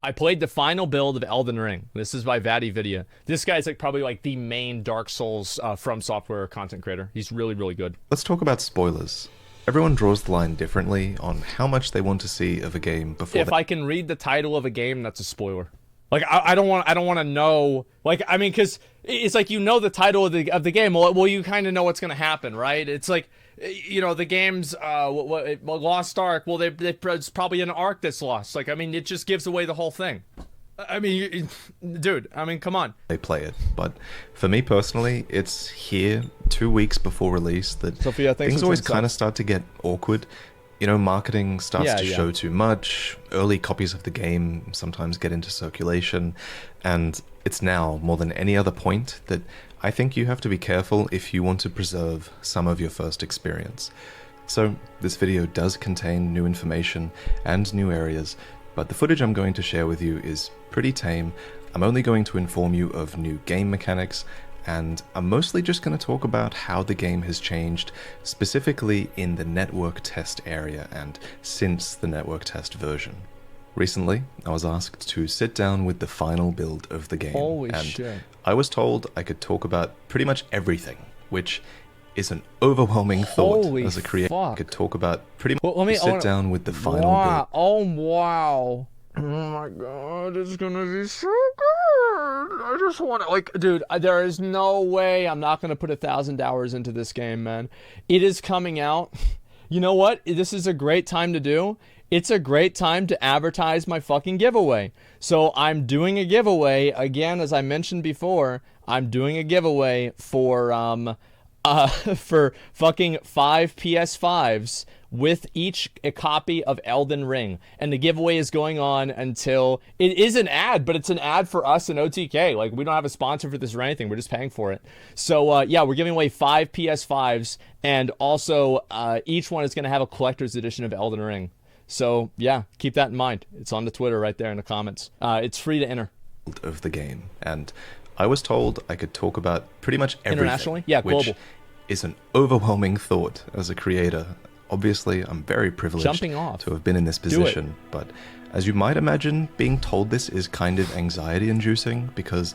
I played the final build of Elden Ring. This is by VaatiVidya. This guy's like probably like the main Dark Souls FromSoftware content creator. He's really, really good. Let's talk about spoilers. Everyone draws the line differently on how much they want to see of a game before. If I can read the title of a game, that's a spoiler. Like I don't want to know. Like I mean, because it's like you know the title of the game. Well, you kind of know what's gonna happen, right? It's like, you know, the game's Lost Ark. Well, it's probably an arc that's lost. Like I mean, it just gives away the whole thing. I mean, dude. I mean, come on. They play it, but for me personally, it's here 2 weeks before release that Sophia, things always kind of start to get awkward. You know, marketing starts to show too much, early copies of the game sometimes get into circulation, and it's now, more than any other point, that I think you have to be careful if you want to preserve some of your first experience. So, this video does contain new information and new areas, but the footage I'm going to share with you is pretty tame. I'm only going to inform you of new game mechanics, and I'm mostly just going to talk about how the game has changed, specifically in the network test area and since the network test version. Recently, I was asked to sit down with the final build of the game, Holy and shit. I was told I could talk about pretty much everything, which is an overwhelming thought. Holy as a creator. fuck. I could talk about pretty much Well, sit down with the final build. Oh wow. Oh my god, it's gonna be so good. I just want to, like, dude, there is no way I'm not gonna put 1,000 hours into this game, man. It is coming out. You know what? This is a great time to do. It's a great time to advertise my fucking giveaway. So I'm doing a giveaway again, as I mentioned before. I'm doing a giveaway for for fucking 5 PS5s with each a copy of Elden Ring. And the giveaway is going on until... It is an ad, but it's an ad for us and OTK. Like, we don't have a sponsor for this or anything. We're just paying for it. So, yeah, we're giving away 5 PS5s, and also each one is going to have a collector's edition of Elden Ring. So, yeah, keep that in mind. It's on the Twitter right there in the comments. It's free to enter. Of the game, and I was told I could talk about pretty much everything. Internationally? Yeah, global. Which is an overwhelming thought as a creator. Obviously, I'm very privileged to have been in this position, but as you might imagine, being told this is kind of anxiety-inducing because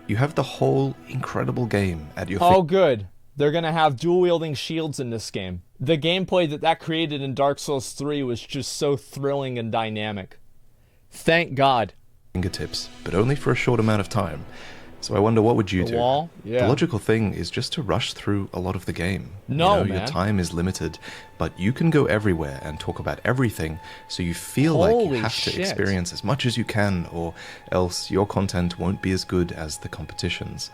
you have the whole incredible game at your Oh, good. They're going to have dual-wielding shields in this game. The gameplay that created in Dark Souls 3 was just so thrilling and dynamic. Thank God. Fingertips, but only for a short amount of time. So I wonder, what would you do? Wall? Yeah. The logical thing is just to rush through a lot of the game. No, you know, your time is limited, but you can go everywhere and talk about everything, so you feel like you have to experience as much as you can, or else your content won't be as good as the competition's.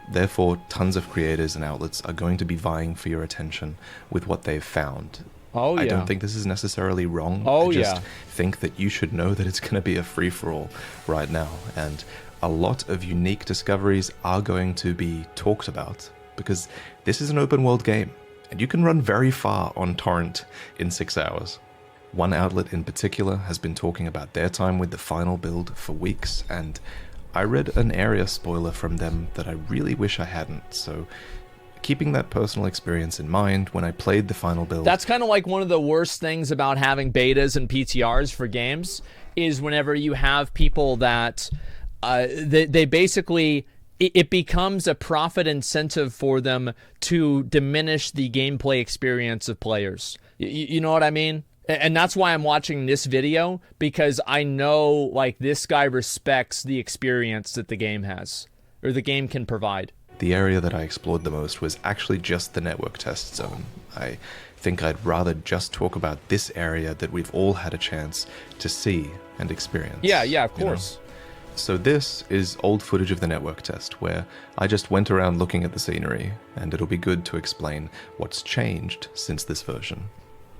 Therefore, tons of creators and outlets are going to be vying for your attention with what they've found. Oh, yeah. I don't think this is necessarily wrong. Oh, I just think that you should know that it's going to be a free-for-all right now, and a lot of unique discoveries are going to be talked about, because this is an open world game, and you can run very far on torrent in 6 hours. One outlet in particular has been talking about their time with the final build for weeks, and I read an area spoiler from them that I really wish I hadn't, so keeping that personal experience in mind when I played the final build... That's kind of like one of the worst things about having betas and PTRs for games, is whenever you have people that... they basically, it becomes a profit incentive for them to diminish the gameplay experience of players. You know what I mean? And that's why I'm watching this video, because I know, like, this guy respects the experience that the game has, or the game can provide. The area that I explored the most was actually just the network test zone. I think I'd rather just talk about this area that we've all had a chance to see and experience. Yeah, of course. You know? So this is old footage of the network test, where I just went around looking at the scenery, and it'll be good to explain what's changed since this version.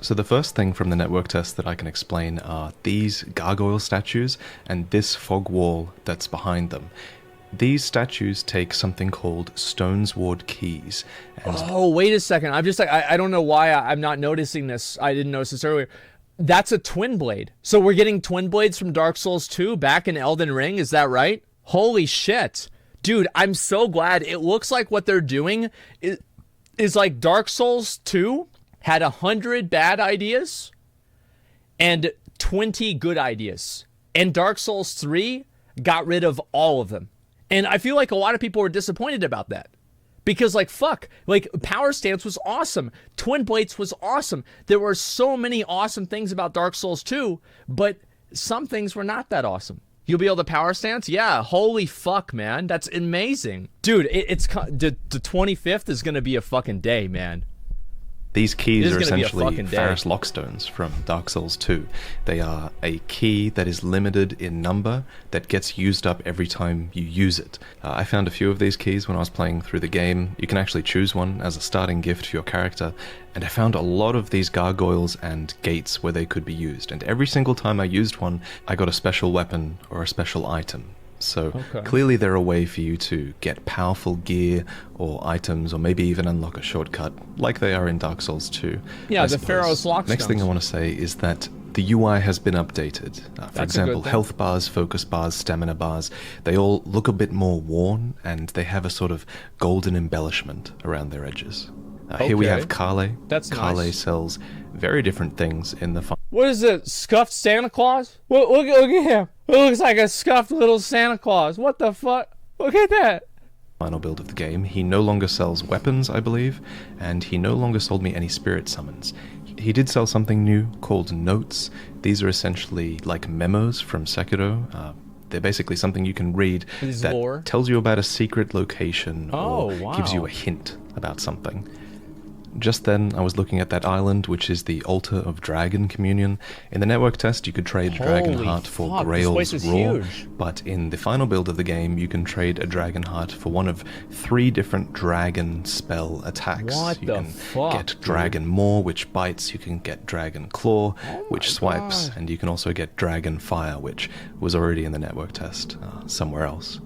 So the first thing from the network test that I can explain are these gargoyle statues and this fog wall that's behind them. These statues take something called Stone's Ward keys. And oh, wait a second. I'm just like, I don't know why I'm not noticing this. I didn't notice this earlier. That's a twin blade. So we're getting twin blades from Dark Souls 2 back in Elden Ring, is that right? Holy shit. Dude, I'm so glad. It looks like what they're doing is like Dark Souls 2 had 100 bad ideas and 20 good ideas. And Dark Souls 3 got rid of all of them. And I feel like a lot of people were disappointed about that. Because, like, fuck, like, Power Stance was awesome. Twin Blades was awesome. There were so many awesome things about Dark Souls 2, but some things were not that awesome. You'll be able to Power Stance? Yeah, holy fuck, man. That's amazing. Dude, the 25th is going to be a fucking day, man. These keys are essentially Faris Lockstones from Dark Souls 2. They are a key that is limited in number that gets used up every time you use it. I found a few of these keys when I was playing through the game. You can actually choose one as a starting gift for your character, and I found a lot of these gargoyles and gates where they could be used, and every single time I used one, I got a special weapon or a special item. So clearly they're a way for you to get powerful gear or items, or maybe even unlock a shortcut, like they are in Dark Souls 2. Yeah, the Pharaoh's Lockstones. Next thing I want to say is that the UI has been updated. For example, health bars, focus bars, stamina bars, they all look a bit more worn, and they have a sort of golden embellishment around their edges. Here we have Kale. Kale sells very different things in the... What is it? Scuffed Santa Claus? Look at him. It looks like a scuffed little Santa Claus. What the fuck? Look at that. Final build of the game. He no longer sells weapons, I believe, and he no longer sold me any spirit summons. He did sell something new called notes. These are essentially like memos from Sekiro. They're basically something you can read that tells you about a secret location or gives you a hint about something. Just then, I was looking at that island, which is the Altar of Dragon Communion. In the network test, you could trade Dragon Heart for Grail's Roar, but in the final build of the game, you can trade a Dragon Heart for one of 3 different dragon spell attacks. You can get Dragon Maw, which bites. You can get Dragon Claw, which swipes, and you can also get Dragon Fire, which was already in the network test somewhere else.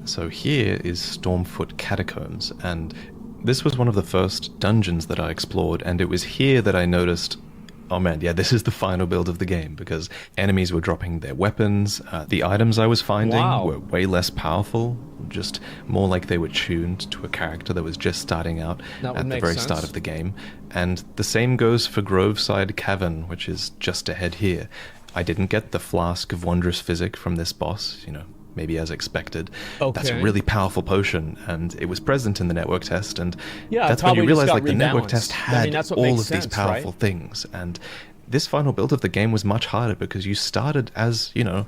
So here is Stormfoot Catacombs, and this was one of the first dungeons that I explored, and it was here that I noticed, oh man, yeah, this is the final build of the game, because enemies were dropping their weapons, the items I was finding were way less powerful, just more like they were tuned to a character that was just starting out at the very start of the game, and the same goes for Groveside Cavern, which is just ahead here. I didn't get the Flask of Wondrous Physic from this boss, you know, maybe as expected. That's a really powerful potion, and it was present in the network test, and that's when you realize like the network test had all of these powerful things, and this final build of the game was much harder because you started as, you know,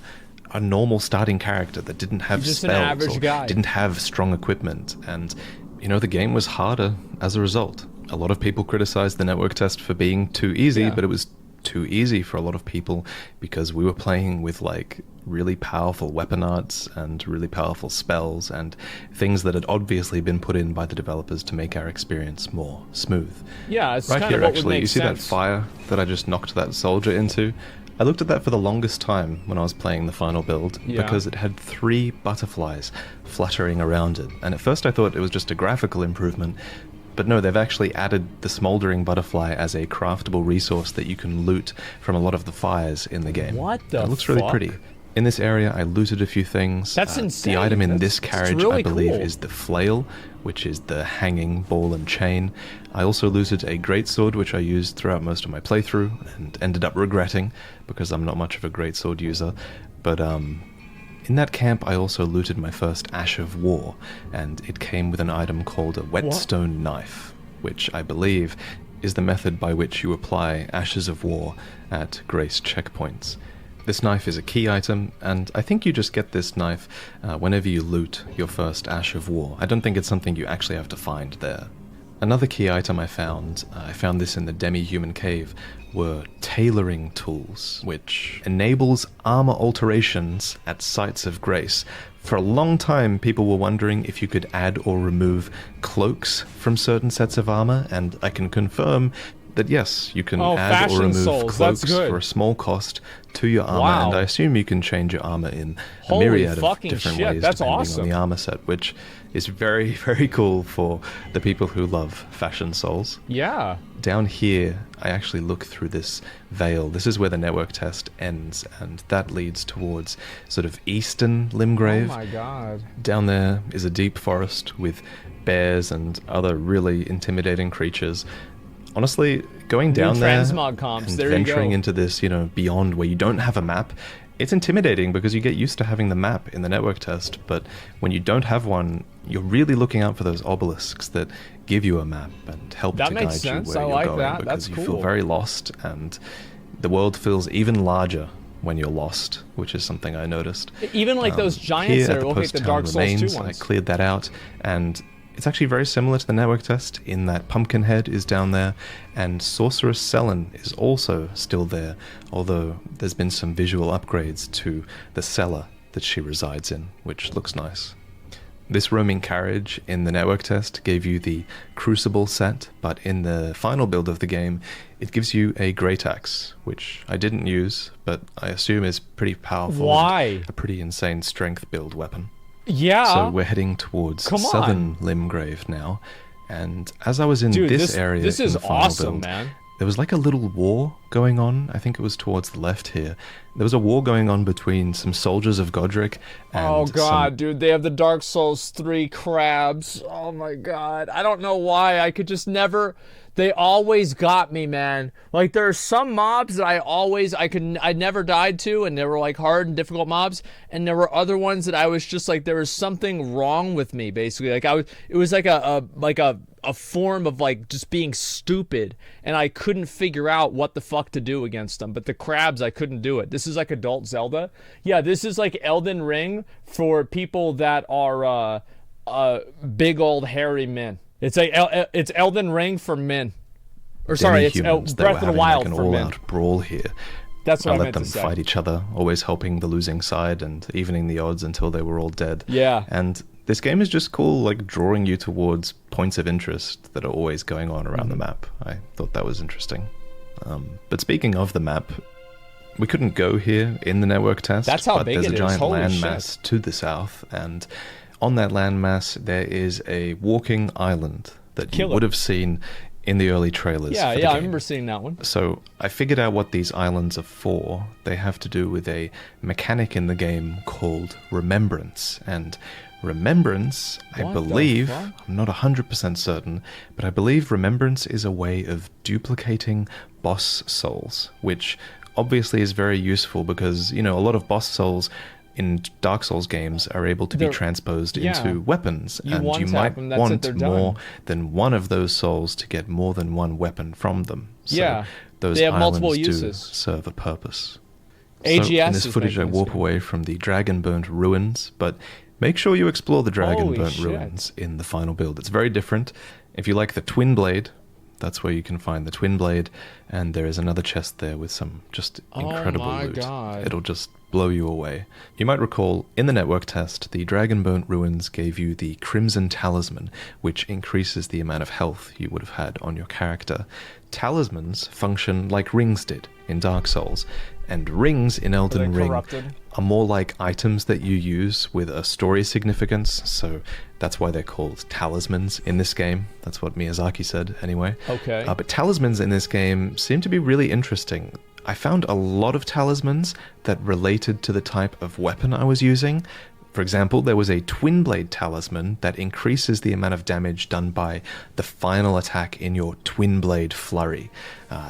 a normal starting character that didn't have spells or didn't have strong equipment, and you know, the game was harder as a result. A lot of people criticized the network test for being too easy, but it was too easy for a lot of people because we were playing with like really powerful weapon arts and really powerful spells and things that had obviously been put in by the developers to make our experience more smooth. Yeah, it's right kind here of what actually. would make you see sense. that fire that I just knocked that soldier into? I looked at that for the longest time when I was playing the final build because it had 3 butterflies fluttering around it, and at first I thought it was just a graphical improvement. But no, they've actually added the smoldering butterfly as a craftable resource that you can loot from a lot of the fires in the game. What the It looks really pretty. In this area, I looted a few things. That's insane. The item in this carriage, really I believe, cool. is the flail, which is the hanging ball and chain. I also looted a greatsword, which I used throughout most of my playthrough, and ended up regretting, because I'm not much of a greatsword user. But, in that camp, I also looted my first Ash of War, and it came with an item called a whetstone knife, which I believe is the method by which you apply Ashes of War at grace checkpoints. This knife is a key item, and I think you just get this knife whenever you loot your first Ash of War. I don't think it's something you actually have to find there. Another key item I found this in the Demi-Human Cave, were tailoring tools, which enables armor alterations at sites of grace. For a long time, people were wondering if you could add or remove cloaks from certain sets of armor, and I can confirm that yes, you can add or remove cloaks for a small cost to your armor, and I assume you can change your armor in a myriad of different ways depending on the armor set, which is very, very cool for the people who love Fashion Souls. Yeah. Down here, I actually look through this veil. This is where the network test ends, and that leads towards sort of eastern Limgrave. Oh my god. Down there is a deep forest with bears and other really intimidating creatures. Honestly, going down there and venturing into this, you know, beyond where you don't have a map, it's intimidating because you get used to having the map in the network test, but when you don't have one, you're really looking out for those obelisks that give you a map and help to guide you where you're going, because you feel very lost, and the world feels even larger when you're lost, which is something I noticed. Even like those giants that look like the Dark Souls 2 ones. I cleared that out, and it's actually very similar to the network test in that Pumpkinhead is down there, and Sorceress Selen is also still there, although there's been some visual upgrades to the cellar that she resides in, which looks nice. This roaming carriage in the network test gave you the Crucible set, but in the final build of the game, it gives you a Great Axe, which I didn't use, but I assume is pretty powerful. Why? A pretty insane strength build weapon. Yeah. So we're heading towards Southern Limgrave now, and as I was in this area, this is in the final awesome, build, man. there was like a little war going on. I think it was towards the left here. There was a war going on between some soldiers of Godric and oh god, dude, they have the Dark Souls 3 crabs. Oh my god. I don't know why. I could just never... They always got me, man. Like, there are some mobs that I never died to, and they were like hard and difficult mobs, and there were other ones that I was just like, there was something wrong with me, basically. Like, it was like a form of like just being stupid, and I couldn't figure out what the fuck to do against them. But the crabs, I couldn't do it. This is like adult Zelda. Yeah, this is like Elden Ring for people that are big old hairy men. It's it's Elden Ring for men. Or sorry, it's Breath of the Wild for men. All-out brawl here. That's what I meant let them to say. fight each other, always helping the losing side and evening the odds until they were all dead. Yeah. And this game is just cool, like drawing you towards points of interest that are always going on around the map. I thought that was interesting. But speaking of the map, we couldn't go here in the network test. That's how big it is. There's a giant Holy landmass to the south, and on that landmass there is a walking island that you would have seen in the early trailers. Yeah, for the game. I remember seeing that one. So I figured out what these islands are for. They have to do with a mechanic in the game called Remembrance. And Remembrance, I believe, I'm not 100% certain, but I believe Remembrance is a way of duplicating boss souls, which obviously is very useful because, you know, a lot of boss souls in Dark Souls games are able to be transposed into weapons, and you might want more than one of those souls to get more than one weapon from them. So those they have islands multiple do uses. serve a purpose. AGS so in this footage I walk away from the Dragonburnt ruins, but make sure you explore the Dragonburnt ruins in the final build. It's very different. If you like the Twin Blade, that's where you can find the Twin Blade, and there is another chest there with some just incredible loot. God. It'll just blow you away. You might recall, in the network test, the Dragonburnt ruins gave you the Crimson Talisman, which increases the amount of health you would have had on your character. Talismans function like rings did in Dark Souls, and rings in Elden Ring are more like items that you use with a story significance, so that's why they're called talismans in this game. That's what Miyazaki said, anyway. Okay. But talismans in this game seem to be really interesting. I found a lot of talismans that related to the type of weapon I was using. For example, there was a Twin Blade talisman that increases the amount of damage done by the final attack in your Twin Blade flurry.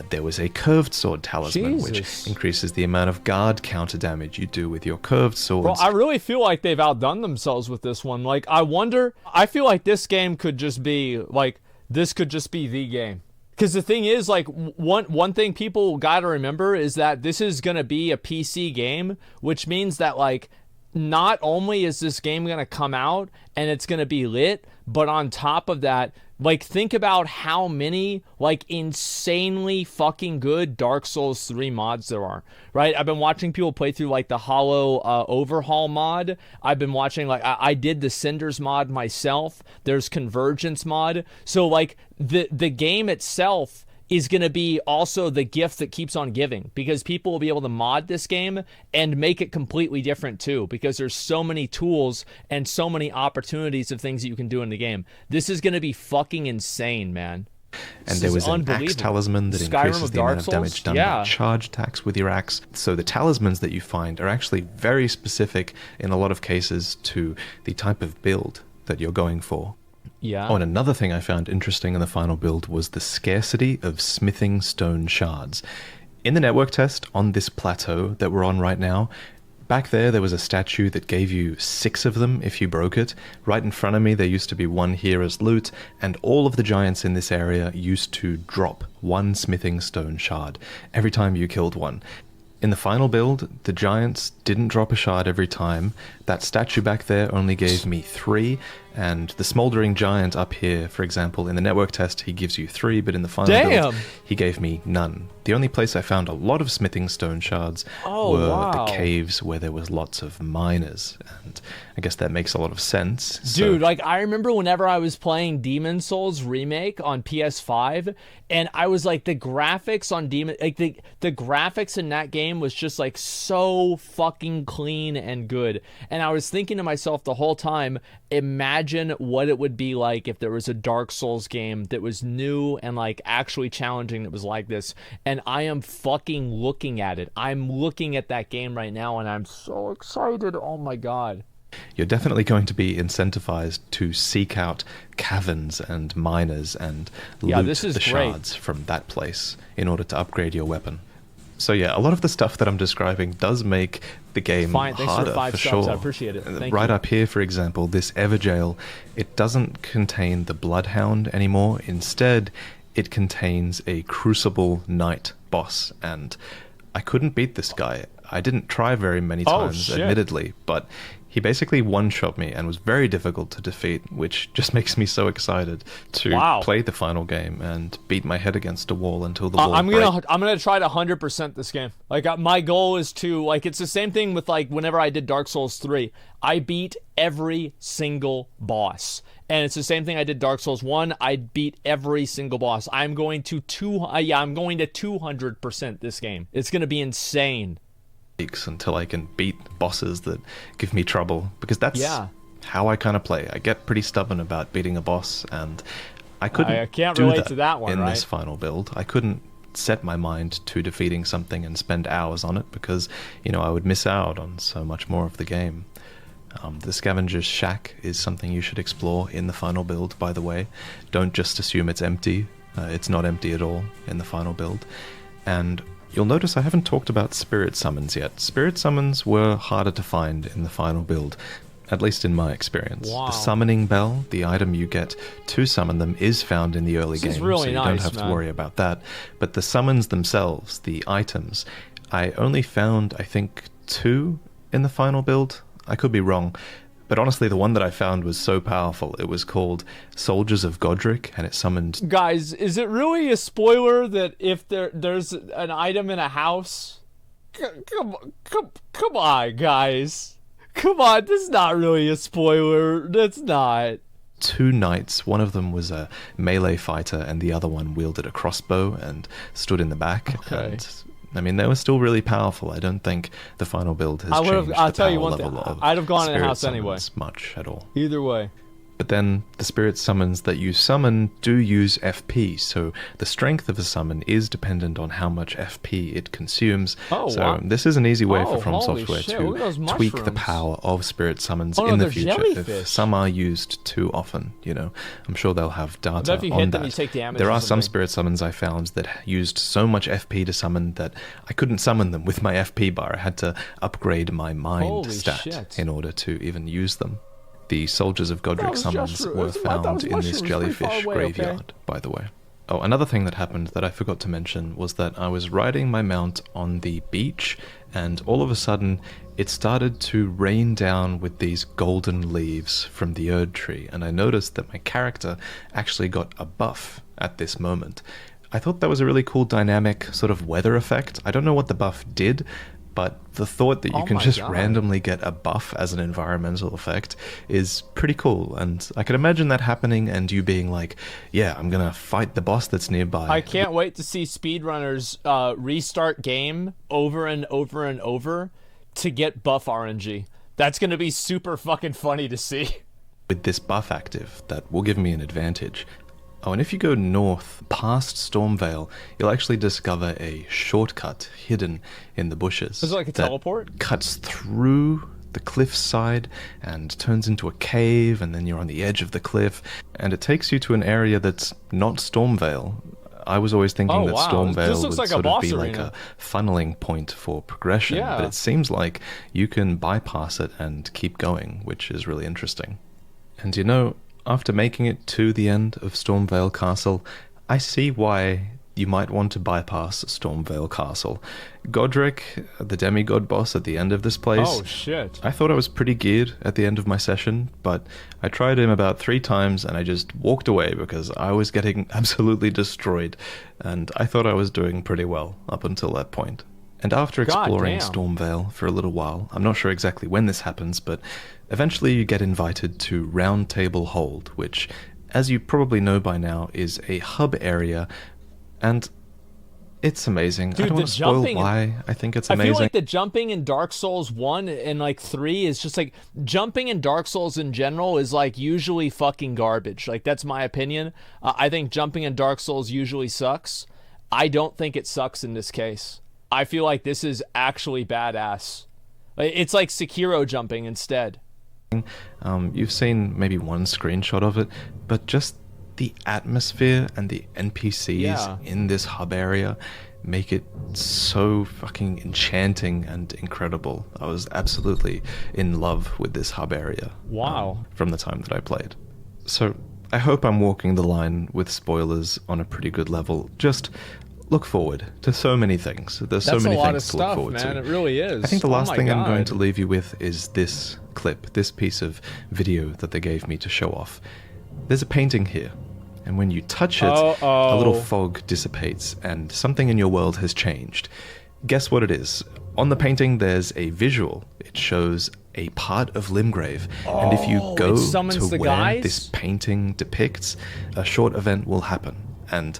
There was a Curved Sword talisman, which increases the amount of guard counter damage you do with your curved swords. Well, I really feel like they've outdone themselves with this one. Like, I feel like this game could just be, like, this could just be the game. Because the thing is, like, one thing people gotta remember is that this is gonna be a PC game, which means that, like, not only is this game going to come out and it's going to be lit, but on top of that, like, think about how many, like, insanely fucking good Dark Souls 3 mods there are, right? I've been watching people play through, like, the Hollow Overhaul mod. I've been watching, like, I did the Cinders mod myself. There's Convergence mod. So, like, the game itself is going to be also the gift that keeps on giving, because people will be able to mod this game and make it completely different too, because there's so many tools and so many opportunities of things that you can do in the game. This is going to be fucking insane, man. And there was an axe talisman that increases the amount of damage done by charge attacks with your axe. So the talismans that you find are actually very specific in a lot of cases to the type of build that you're going for. Yeah. Oh, and another thing I found interesting in the final build was the scarcity of smithing stone shards. In the network test on this plateau that we're on right now, Back there was a statue that gave you 6 of them if you broke it. Right in front of me, there used to be one here as loot, and all of the giants in this area used to drop 1 smithing stone shard every time you killed one. In the final build, the giants didn't drop a shard every time. That statue back there only gave me 3, and the smoldering giant up here, for example, in the network test, he gives you 3, but in the final build, he gave me none. The only place I found a lot of smithing stone shards were the caves where there was lots of miners, and I guess that makes a lot of sense. Dude, like, I remember whenever I was playing Demon Souls Remake on PS5, and I was like, the graphics on Demon, like, the graphics in that game was just, like, so fucking clean and good. And I was thinking to myself the whole time, imagine what it would be like if there was a Dark Souls game that was new and, like, actually challenging that was like this. And I am fucking looking at it. I'm looking at that game right now, and I'm so excited. Oh my god. You're definitely going to be incentivized to seek out caverns and miners and loot the shards from that place in order to upgrade your weapon. So yeah, a lot of the stuff that I'm describing does make the game harder, for sure. I appreciate it. Thank right you. Up here, for example, this Everjail, it doesn't contain the Bloodhound anymore. Instead, it contains a Crucible Knight boss, and I couldn't beat this guy. I didn't try very many times, admittedly, but he basically one-shot me and was very difficult to defeat, which just makes me so excited to play the final game and beat my head against a wall until the wall breaks. I'm gonna try to 100% this game. Like, my goal is to, like, it's the same thing with, like, whenever I did Dark Souls 3. I beat every single boss. And it's the same thing I did Dark Souls 1. I beat every single boss. I'm going to 200% this game. It's gonna be insane. Until I can beat bosses that give me trouble, because that's how I kind of play. I get pretty stubborn about beating a boss, and I can't relate to that one in this final build. I couldn't set my mind to defeating something and spend hours on it, because, you know, I would miss out on so much more of the game. The Scavenger's Shack is something you should explore in the final build, by the way. Don't just assume it's empty. It's not empty at all in the final build. And you'll notice I haven't talked about spirit summons yet. Spirit summons were harder to find in the final build, at least in my experience. The summoning bell, the item you get to summon them, is found in the early game, so you don't have to worry about that. But the summons themselves, the items, I only found, I think, 2 in the final build. I could be wrong. But honestly, the one that I found was so powerful. It was called Soldiers of Godric, and it summoned... Guys, is it really a spoiler that if there's an item in a house? Come on, guys. Come on, this is not really a spoiler. That's not. 2 knights. One of them was a melee fighter, and the other one wielded a crossbow and stood in the back. Okay. And, I mean, they were still really powerful. I don't think the final build has changed the power level of I'd have gone in the house anyway. Much at all. Either way. But then the spirit summons that you summon do use FP, so the strength of a summon is dependent on how much FP it consumes. This is an easy way for FromSoftware to tweak the power of spirit summons in the future. If some are used too often, you know, I'm sure they'll have data on that. There are some spirit summons I found that used so much FP to summon that I couldn't summon them with my FP bar. I had to upgrade my mind stat in order to even use them. The Soldiers of Godric summons were found in this jellyfish graveyard, by the way. Oh, another thing that happened that I forgot to mention was that I was riding my mount on the beach, and all of a sudden it started to rain down with these golden leaves from the Erd tree, and I noticed that my character actually got a buff at this moment. I thought that was a really cool dynamic sort of weather effect. I don't know what the buff did, but the thought that you can just randomly get a buff as an environmental effect is pretty cool. And I can imagine that happening and you being like, yeah, I'm going to fight the boss that's nearby. I can't wait to see speedrunners restart game over and over and over to get buff RNG. That's going to be super fucking funny to see. With this buff active, that will give me an advantage. Oh, and if you go north past Stormvale, you'll actually discover a shortcut hidden in the bushes. Is it like a teleport? Cuts through the cliffside and turns into a cave, and then you're on the edge of the cliff, and it takes you to an area that's not Stormvale. I was always thinking that Stormvale would like sort of be like a funneling point for progression, but it seems like you can bypass it and keep going, which is really interesting. And you know, after making it to the end of Stormvale Castle, I see why you might want to bypass Stormvale Castle. Godric, the demigod boss at the end of this place. Oh, shit. I thought I was pretty geared at the end of my session, but I tried him about 3 times and I just walked away because I was getting absolutely destroyed, and I thought I was doing pretty well up until that point. And after exploring Stormvale for a little while, I'm not sure exactly when this happens, but eventually you get invited to Round Table Hold, which, as you probably know by now, is a hub area. And it's amazing. Dude, I don't want to spoil why I think it's amazing. I feel like the jumping in Dark Souls 1 and like 3 is just like, jumping in Dark Souls in general is like usually fucking garbage. Like, that's my opinion. I think jumping in Dark Souls usually sucks. I don't think it sucks in this case. I feel like this is actually badass. It's like Sekiro jumping instead. You've seen maybe one screenshot of it, but just the atmosphere and the NPCs in this hub area make it so fucking enchanting and incredible. I was absolutely in love with this hub area. Wow. From the time that I played. So I hope I'm walking the line with spoilers on a pretty good level. Just look forward to so many things. There's so many things to look forward to. Man, it really is. I think the last thing I'm going to leave you with is this clip, this piece of video that they gave me to show off. There's a painting here, and when you touch it, a little fog dissipates, and something in your world has changed. Guess what it is? On the painting, there's a visual. It shows a part of Limgrave, and if you go to where this painting depicts, a short event will happen. And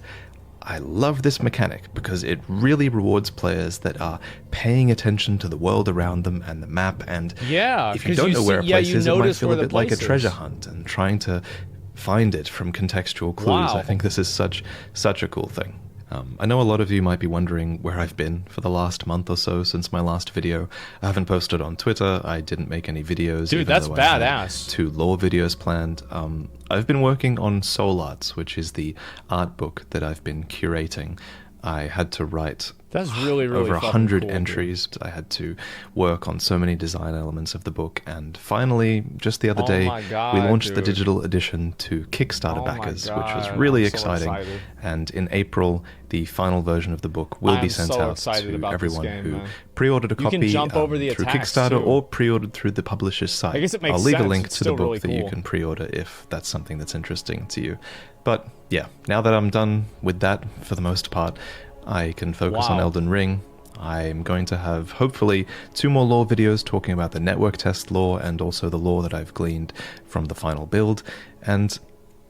I love this mechanic because it really rewards players that are paying attention to the world around them and the map, and if you don't know where a place is, it might feel a bit like a treasure hunt and trying to find it from contextual clues. I think this is such a cool thing. I know a lot of you might be wondering where I've been for the last month or so since my last video. I haven't posted on Twitter. I didn't make any videos. Dude, that's badass. I had 2 lore videos planned. I've been working on Soul Arts, which is the art book that I've been curating. I had to write over 100 entries. I had to work on so many design elements of the book, and finally, just the other day, we launched the digital edition to Kickstarter backers, which was really exciting. And in April, the final version of the book will be sent out to everyone who pre-ordered a copy through Kickstarter or pre-ordered through the publisher's site. I guess it makes I'll leave a link to the book that you can pre-order if that's something that's interesting to you. But yeah, now that I'm done with that for the most part, I can focus on Elden Ring. I'm going to have, hopefully, 2 more lore videos talking about the network test lore and also the lore that I've gleaned from the final build. And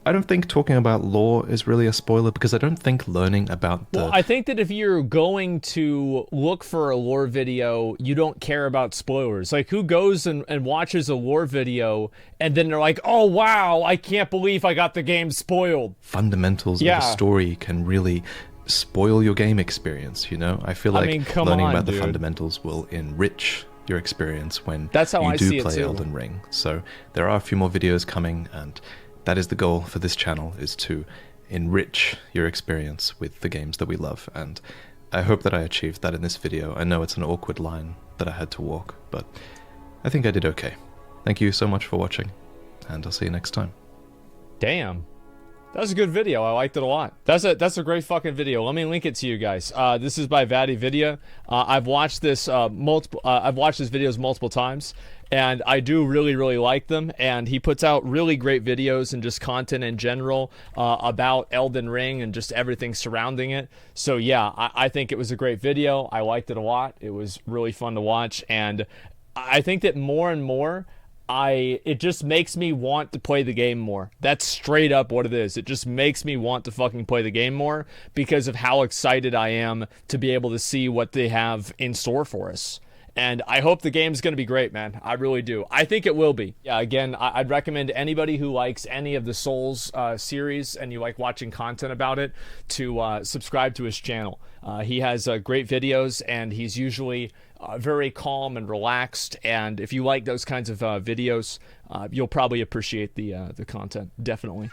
I don't think talking about lore is really a spoiler, because I don't think learning about the... Well, I think that if you're going to look for a lore video, you don't care about spoilers. Like, who goes and watches a lore video and then they're like, oh, wow, I can't believe I got the game spoiled. Fundamentals of a story can really spoil your game experience, you know? I feel like learning about the fundamentals will enrich your experience when you do play Elden Ring. So there are a few more videos coming, and that is the goal for this channel, is to enrich your experience with the games that we love. And I hope that I achieved that in this video. I know it's an awkward line that I had to walk, but I think I did okay. Thank you so much for watching, and I'll see you next time. Damn. That was a good video. I liked it a lot. That's a great fucking video. Let me link it to you guys. This is by VaatiVidya. I've watched this videos multiple times, and I do really like them. And he puts out really great videos and just content in general about Elden Ring and just everything surrounding it. So yeah, I think it was a great video. I liked it a lot. It was really fun to watch, and I think that more and more, it just makes me want to play the game more. That's straight up what it is. It just makes me want to fucking play the game more because of how excited I am to be able to see what they have in store for us. And I hope the game's going to be great, man. I really do. I think it will be. Yeah, again, I'd recommend anybody who likes any of the Souls series and you like watching content about it to subscribe to his channel. He has great videos, and he's usually very calm and relaxed. And if you like those kinds of videos, you'll probably appreciate the content. Definitely.